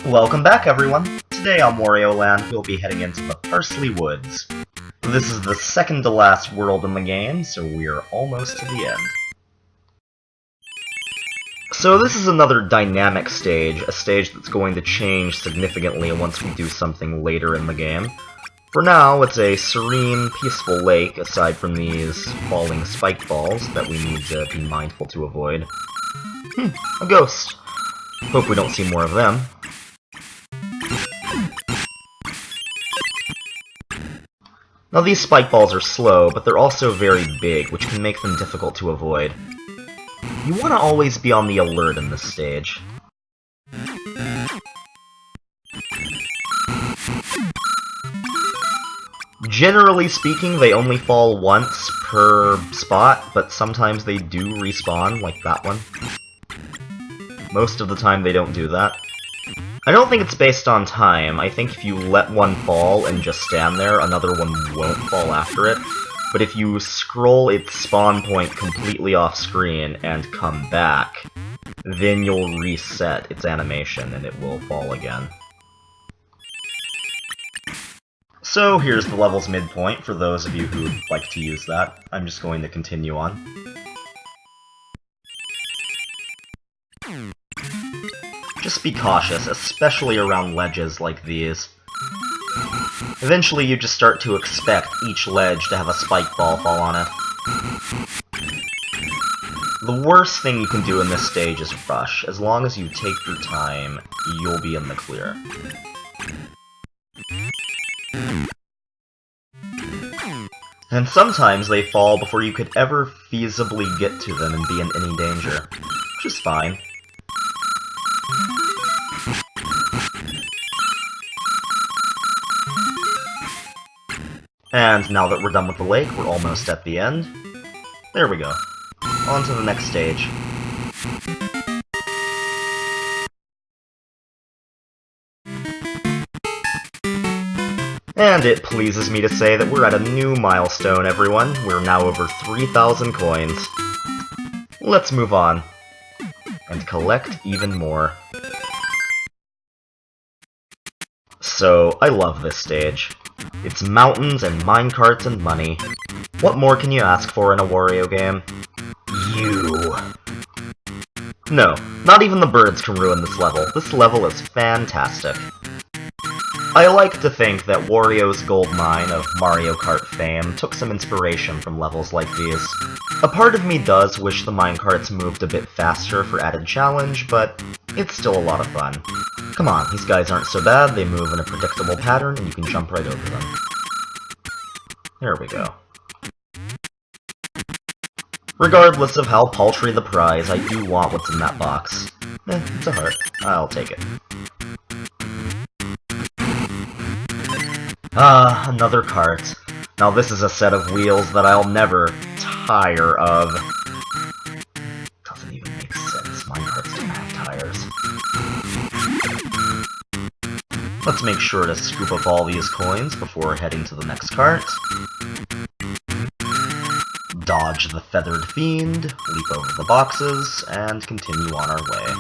Welcome back, everyone! Today on Wario Land, we'll be heading into the Parsley Woods. This is the second to last world in the game, so we're almost to the end. So this is another dynamic stage, a stage that's going to change significantly once we do something later in the game. For now, it's a serene, peaceful lake, aside from these falling spike balls that we need to be mindful to avoid. A ghost. Hope we don't see more of them. Now these spike balls are slow, but they're also very big, which can make them difficult to avoid. You want to always be on the alert in this stage. Generally speaking, they only fall once per spot, but sometimes they do respawn, like that one. Most of the time they don't do that. I don't think it's based on time. I think if you let one fall and just stand there, another one won't fall after it. But if you scroll its spawn point completely off screen and come back, then you'll reset its animation and it will fall again. So here's the level's midpoint for those of you who'd like to use that. I'm just going to continue on. Just be cautious, especially around ledges like these. Eventually you just start to expect each ledge to have a spike ball fall on it. The worst thing you can do in this stage is rush. As long as you take your time, you'll be in the clear. And sometimes they fall before you could ever feasibly get to them and be in any danger, which is fine. And now that we're done with the lake, we're almost at the end. There we go. On to the next stage. And it pleases me to say that we're at a new milestone, everyone. We're now over 3,000 coins. Let's move on. And collect even more. So, I love this stage. It's mountains and minecarts and money. What more can you ask for in a Wario game? You. No, not even the birds can ruin this level. This level is fantastic. I like to think that Wario's gold mine of Mario Kart fame took some inspiration from levels like these. A part of me does wish the minecarts moved a bit faster for added challenge, but it's still a lot of fun. Come on, these guys aren't so bad, they move in a predictable pattern and you can jump right over them. There we go. Regardless of how paltry the prize, I do want what's in that box. It's a heart. I'll take it. Ah, another cart. Now this is a set of wheels that I'll never tire of. Doesn't even make sense. Minecarts don't have tires. Let's make sure to scoop up all these coins before heading to the next cart. Dodge the feathered fiend, leap over the boxes, and continue on our way.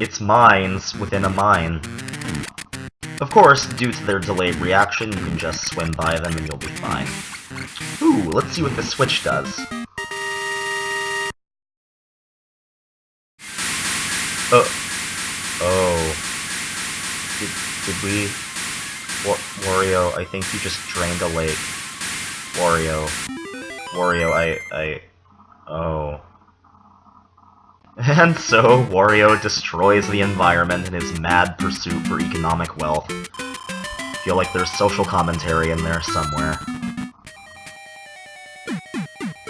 It's mines within a mine. Of course, due to their delayed reaction, you can just swim by them and you'll be fine. Ooh, let's see what the switch does. Oh. Did we... Wario, I think you just drained a lake. Wario, oh. And so, Wario destroys the environment in his mad pursuit for economic wealth. Feel like there's social commentary in there somewhere.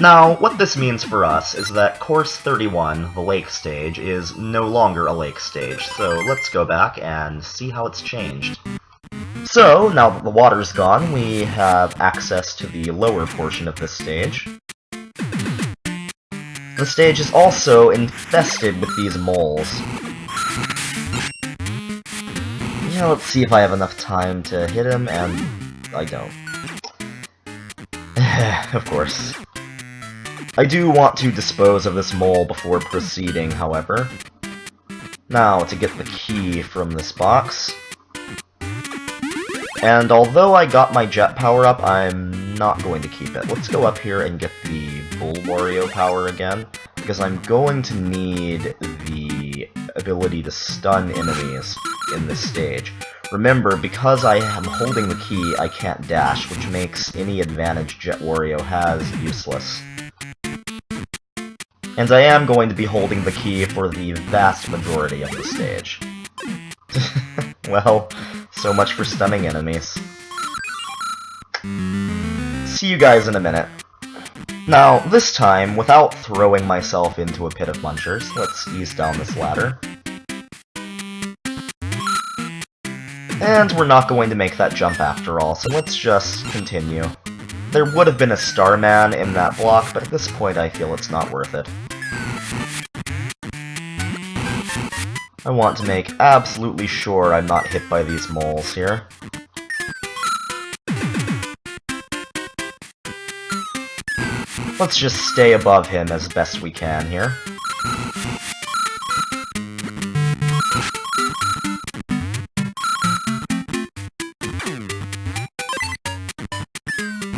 Now, what this means for us is that Course 31, the lake stage, is no longer a lake stage, so let's go back and see how it's changed. So, now that the water's gone, we have access to the lower portion of this stage. The stage is also infested with these moles. Yeah, let's see if I have enough time to hit him, and I don't. Of course. I do want to dispose of this mole before proceeding, however. Now, to get the key from this box. And although I got my jet power-up, I'm not going to keep it. Let's go up here and get the Bull Wario power again, because I'm going to need the ability to stun enemies in this stage. Remember, because I am holding the key, I can't dash, which makes any advantage Jet Wario has useless. And I am going to be holding the key for the vast majority of the stage. Well, so much for stunning enemies. See you guys in a minute. Now, this time, without throwing myself into a pit of munchers, let's ease down this ladder. And we're not going to make that jump after all, so let's just continue. There would have been a Starman in that block, but at this point I feel it's not worth it. I want to make absolutely sure I'm not hit by these moles here. Let's just stay above him as best we can here.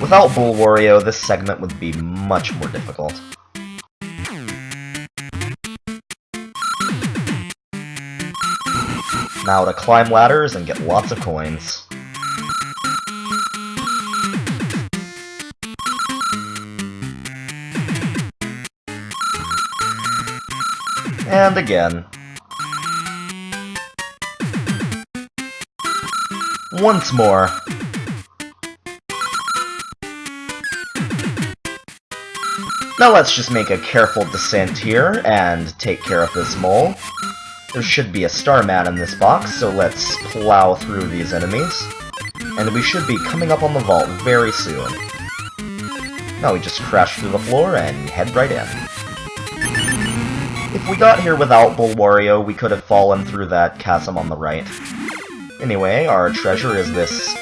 Without Bull Wario, this segment would be much more difficult. Now to climb ladders and get lots of coins. And again. Once more. Now let's just make a careful descent here and take care of this mole. There should be a Starman in this box, so let's plow through these enemies. And we should be coming up on the vault very soon. Now we just crash through the floor and head right in. If we got here without Bull Wario, we could have fallen through that chasm on the right. Anyway, our treasure is this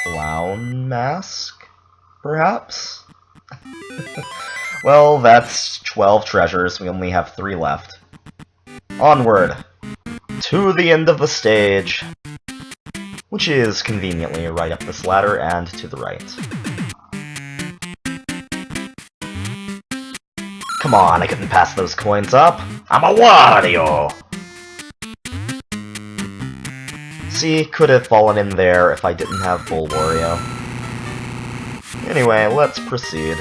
clown mask, perhaps? Well, that's 12 treasures. We only have 3 left. Onward! To the end of the stage! Which is conveniently right up this ladder and to the right. Come on, I couldn't pass those coins up! I'm a Wario! See, could have fallen in there if I didn't have Bull Wario. Anyway, let's proceed.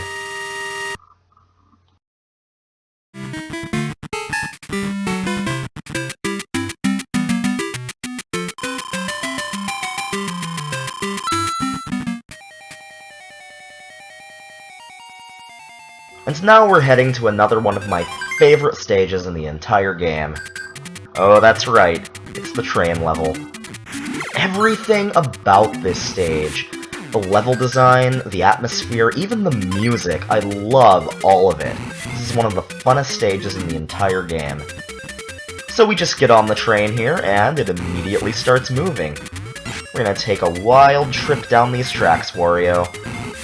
And now we're heading to another one of my favorite stages in the entire game. Oh, that's right, it's the train level. Everything about this stage, the level design, the atmosphere, even the music, I love all of it. This is one of the funnest stages in the entire game. So we just get on the train here, and it immediately starts moving. We're gonna take a wild trip down these tracks, Wario.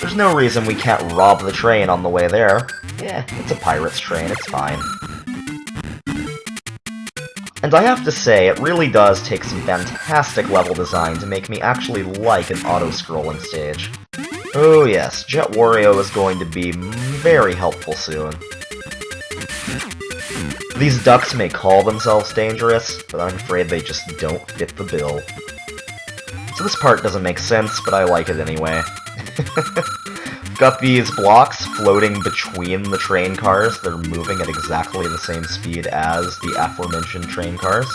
There's no reason we can't rob the train on the way there. Yeah, it's a pirate's train, it's fine. And I have to say, it really does take some fantastic level design to make me actually like an auto-scrolling stage. Oh yes, Jet Wario is going to be very helpful soon. These ducks may call themselves dangerous, but I'm afraid they just don't fit the bill. So this part doesn't make sense, but I like it anyway. Got these blocks floating between the train cars. They're moving at exactly the same speed as the aforementioned train cars.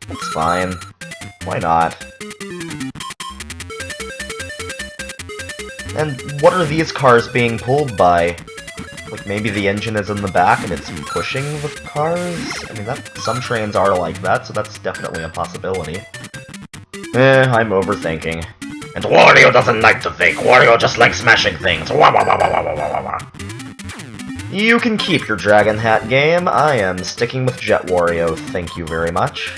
That's fine. Why not? And what are these cars being pulled by? Like, maybe the engine is in the back and it's pushing the cars? I mean, some trains are like that, so that's definitely a possibility. I'm overthinking. And Wario doesn't like to think, Wario just likes smashing things. Wah, wah, wah, wah, wah, wah, wah. You can keep your Dragon Hat game. I am sticking with Jet Wario, thank you very much.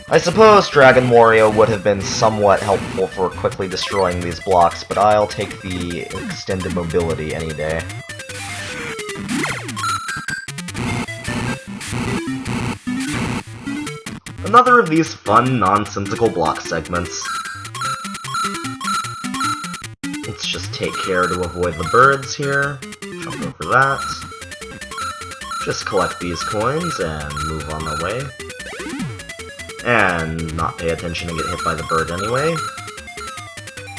I suppose Dragon Wario would have been somewhat helpful for quickly destroying these blocks, but I'll take the extended mobility any day. Another of these fun, nonsensical block segments. Let's just take care to avoid the birds here. Jump over that. Just collect these coins and move on our way. And not pay attention and get hit by the bird anyway.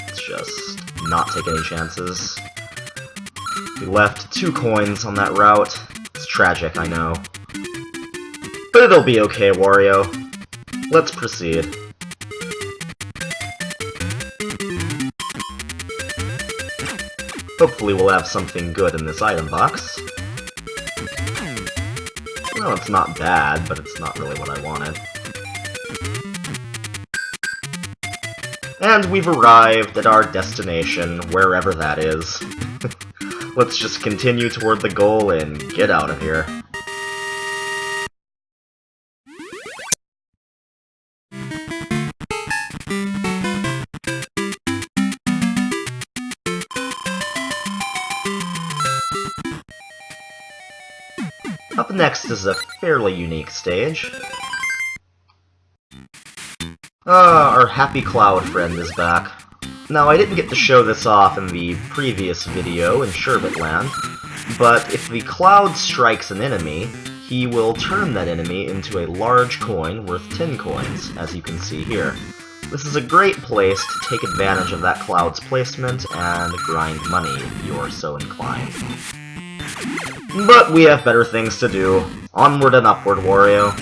Let's just not take any chances. We left 2 coins on that route. It's tragic, I know. But it'll be okay, Wario. Let's proceed. Hopefully we'll have something good in this item box. Well, it's not bad, but it's not really what I wanted. And we've arrived at our destination, wherever that is. Let's just continue toward the goal and get out of here. Up next is a fairly unique stage. Our Happy Cloud friend is back. Now, I didn't get to show this off in the previous video in Sherbet Land, but if the cloud strikes an enemy, he will turn that enemy into a large coin worth 10 coins, as you can see here. This is a great place to take advantage of that cloud's placement and grind money if you are so inclined. But we have better things to do. Onward and upward, Wario.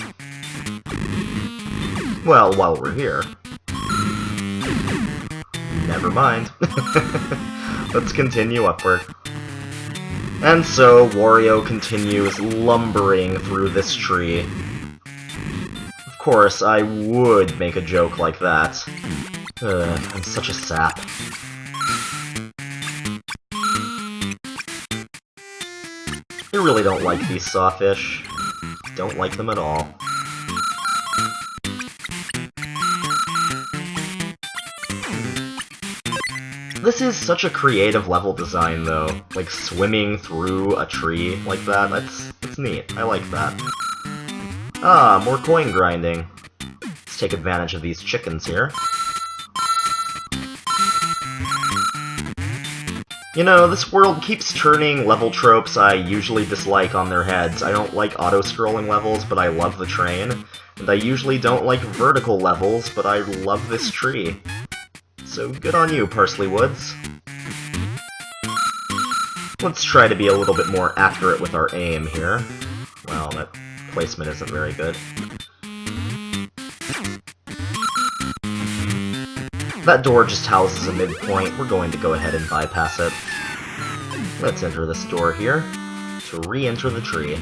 Well, while we're here. Never mind. Let's continue upward. And so, Wario continues lumbering through this tree. Of course, I would make a joke like that. I'm such a sap. I really don't like these sawfish. Don't like them at all. This is such a creative level design, though. Like, swimming through a tree like that. That's neat. I like that. Ah, more coin grinding. Let's take advantage of these chickens here. You know, this world keeps turning level tropes I usually dislike on their heads. I don't like auto-scrolling levels, but I love the train. And I usually don't like vertical levels, but I love this tree. So good on you, Parsley Woods. Let's try to be a little bit more accurate with our aim here. Well, that placement isn't very good. That door just houses a midpoint. We're going to go ahead and bypass it. Let's enter this door here to re-enter the tree.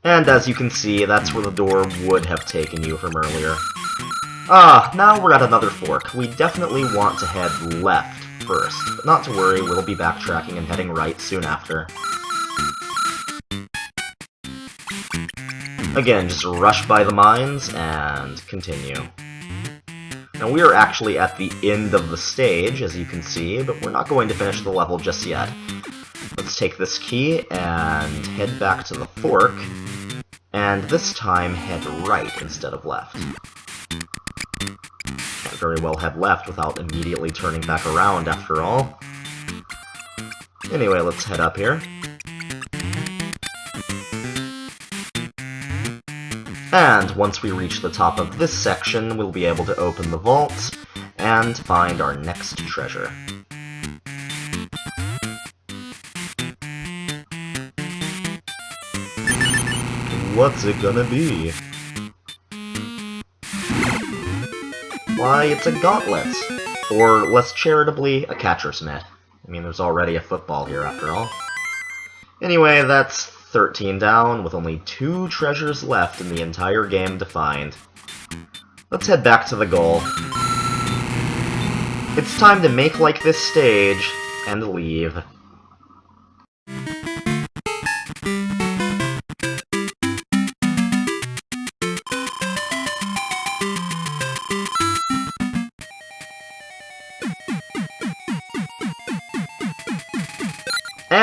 And as you can see, that's where the door would have taken you from earlier. Ah, now we're at another fork. We definitely want to head left first, but not to worry, we'll be backtracking and heading right soon after. Again, just rush by the mines and continue. Now we are actually at the end of the stage, as you can see, but we're not going to finish the level just yet. Let's take this key and head back to the fork, and this time head right instead of left. Can't very well head left without immediately turning back around, after all. Anyway, let's head up here. And once we reach the top of this section, we'll be able to open the vault and find our next treasure. What's it gonna be? Why, it's a gauntlet! Or, less charitably, a catcher's mitt. I mean, there's already a football here, after all. Anyway, that's 13 down, with only 2 treasures left in the entire game to find. Let's head back to the goal. It's time to make like this stage, and leave.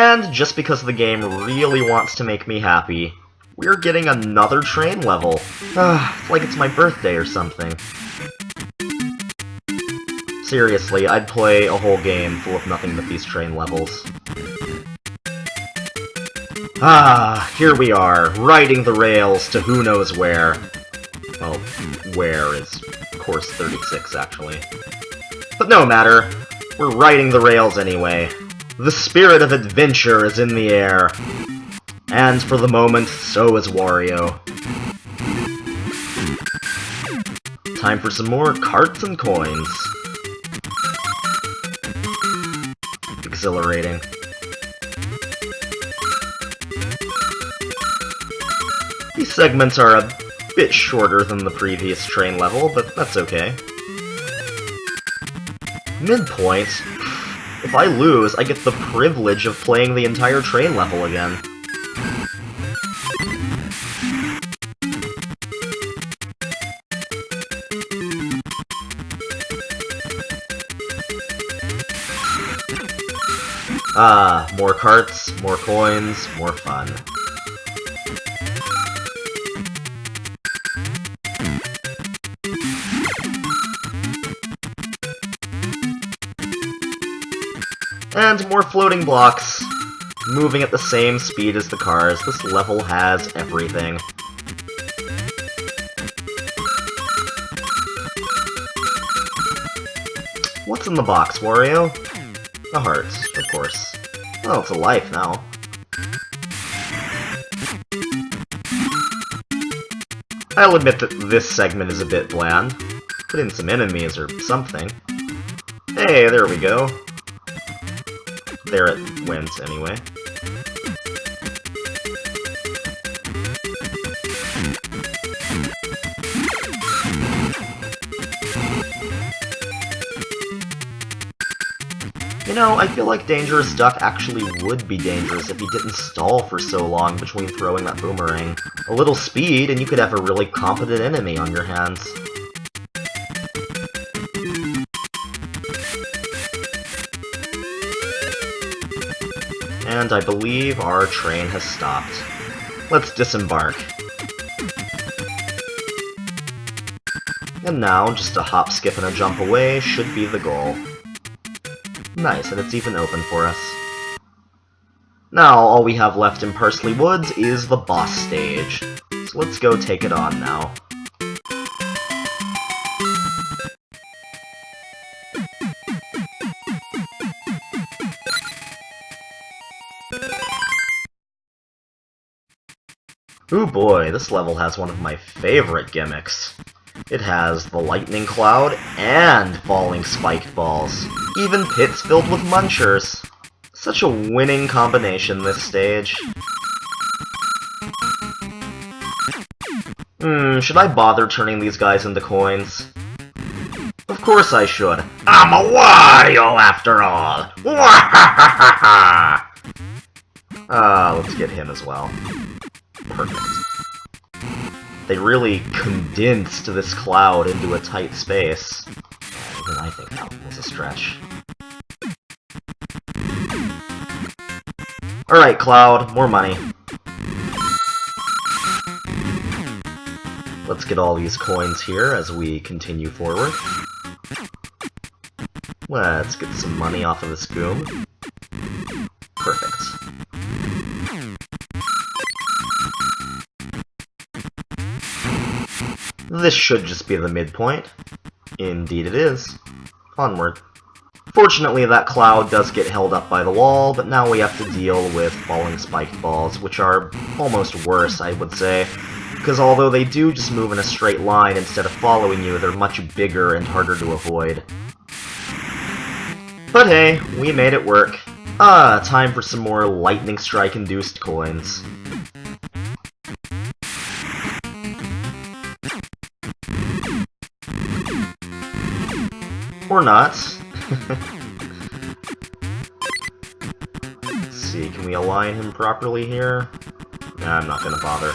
And just because the game really wants to make me happy, we're getting another train level. It's like it's my birthday or something. Seriously, I'd play a whole game full of nothing but these train levels. Here we are, riding the rails to who knows where. Well, where is, of course, 36, actually. But no matter, we're riding the rails anyway. The spirit of adventure is in the air. And for the moment, so is Wario. Time for some more carts and coins. Exhilarating. These segments are a bit shorter than the previous train level, but that's okay. Midpoint? If I lose, I get the privilege of playing the entire train level again. More carts, more coins, more fun. And more floating blocks, moving at the same speed as the cars. This level has everything. What's in the box, Wario? A heart, of course. Well, it's a life now. I'll admit that this segment is a bit bland. Put in some enemies or something. Hey, there we go. There it went, anyway. You know, I feel like Dangerous Duck actually would be dangerous if he didn't stall for so long between throwing that boomerang. A little speed, and you could have a really competent enemy on your hands. And I believe our train has stopped. Let's disembark. And now, just a hop, skip, and a jump away should be the goal. Nice, and it's even open for us. Now, all we have left in Parsley Woods is the boss stage. So let's go take it on now. Ooh boy, this level has one of my favorite gimmicks. It has the lightning cloud and falling spiked balls. Even pits filled with munchers. Such a winning combination, this stage. Should I bother turning these guys into coins? Of course I should. I'm a Wario after all! Let's get him as well. Perfect. They really condensed this cloud into a tight space. Even I think that was a stretch. Alright, Cloud, more money. Let's get all these coins here as we continue forward. Let's get some money off of this goom. Perfect. This should just be the midpoint. Indeed it is. Onward. Fortunately, that cloud does get held up by the wall, but now we have to deal with falling spiked balls, which are almost worse, I would say. Because although they do just move in a straight line instead of following you, they're much bigger and harder to avoid. But hey, we made it work. Time for some more lightning strike-induced coins. Or not. Let's see, can we align him properly here? Nah, I'm not gonna bother.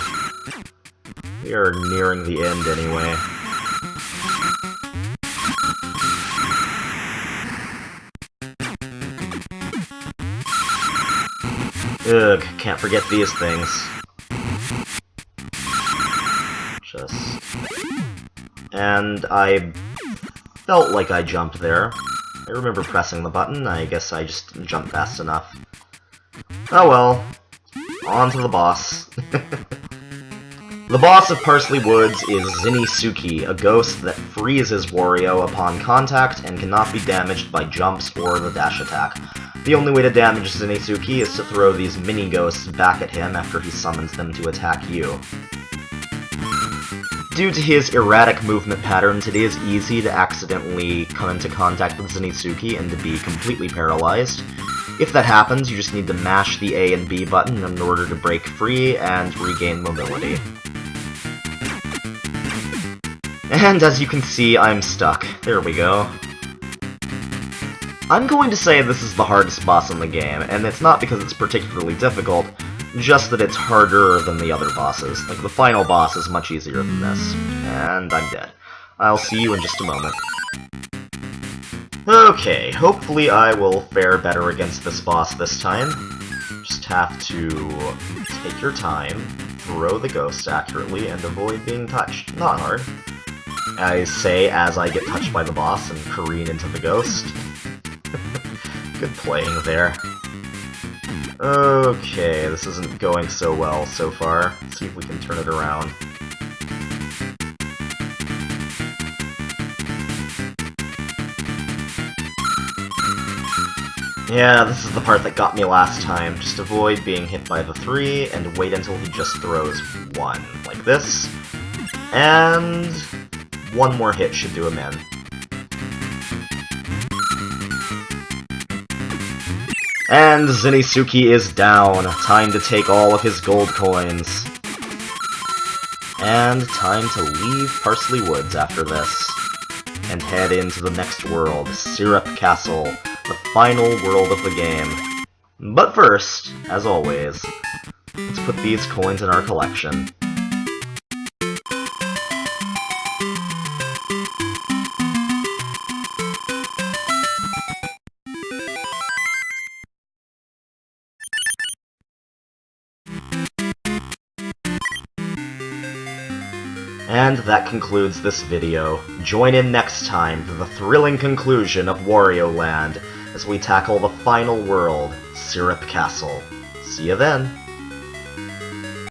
We are nearing the end anyway. Ugh, can't forget these things. And I felt like I jumped there. I remember pressing the button, I guess I just didn't jump fast enough. Oh well. On to the boss. The boss of Parsley Woods is Zinisuke, a ghost that freezes Wario upon contact and cannot be damaged by jumps or the dash attack. The only way to damage Zinisuke is to throw these mini-ghosts back at him after he summons them to attack you. Due to his erratic movement patterns, it is easy to accidentally come into contact with Zinisuke and to be completely paralyzed. If that happens, you just need to mash the A and B button in order to break free and regain mobility. And as you can see, I'm stuck. There we go. I'm going to say this is the hardest boss in the game, and it's not because it's particularly difficult, just that it's harder than the other bosses. Like, the final boss is much easier than this. And I'm dead. I'll see you in just a moment. Okay, hopefully I will fare better against this boss this time. Just have to take your time, throw the ghost accurately, and avoid being touched. Not hard. I say as I get touched by the boss and careen into the ghost. Good playing there. Okay, this isn't going so well so far. Let's see if we can turn it around. Yeah, this is the part that got me last time. Just avoid being hit by the 3, and wait until he just throws 1, like this. And one more hit should do him in. And Zinisuke is down. Time to take all of his gold coins. And time to leave Parsley Woods after this. And head into the next world, Syrup Castle, the final world of the game. But first, as always, let's put these coins in our collection. And that concludes this video. Join in next time for the thrilling conclusion of Wario Land as we tackle the final world, Syrup Castle. See you then!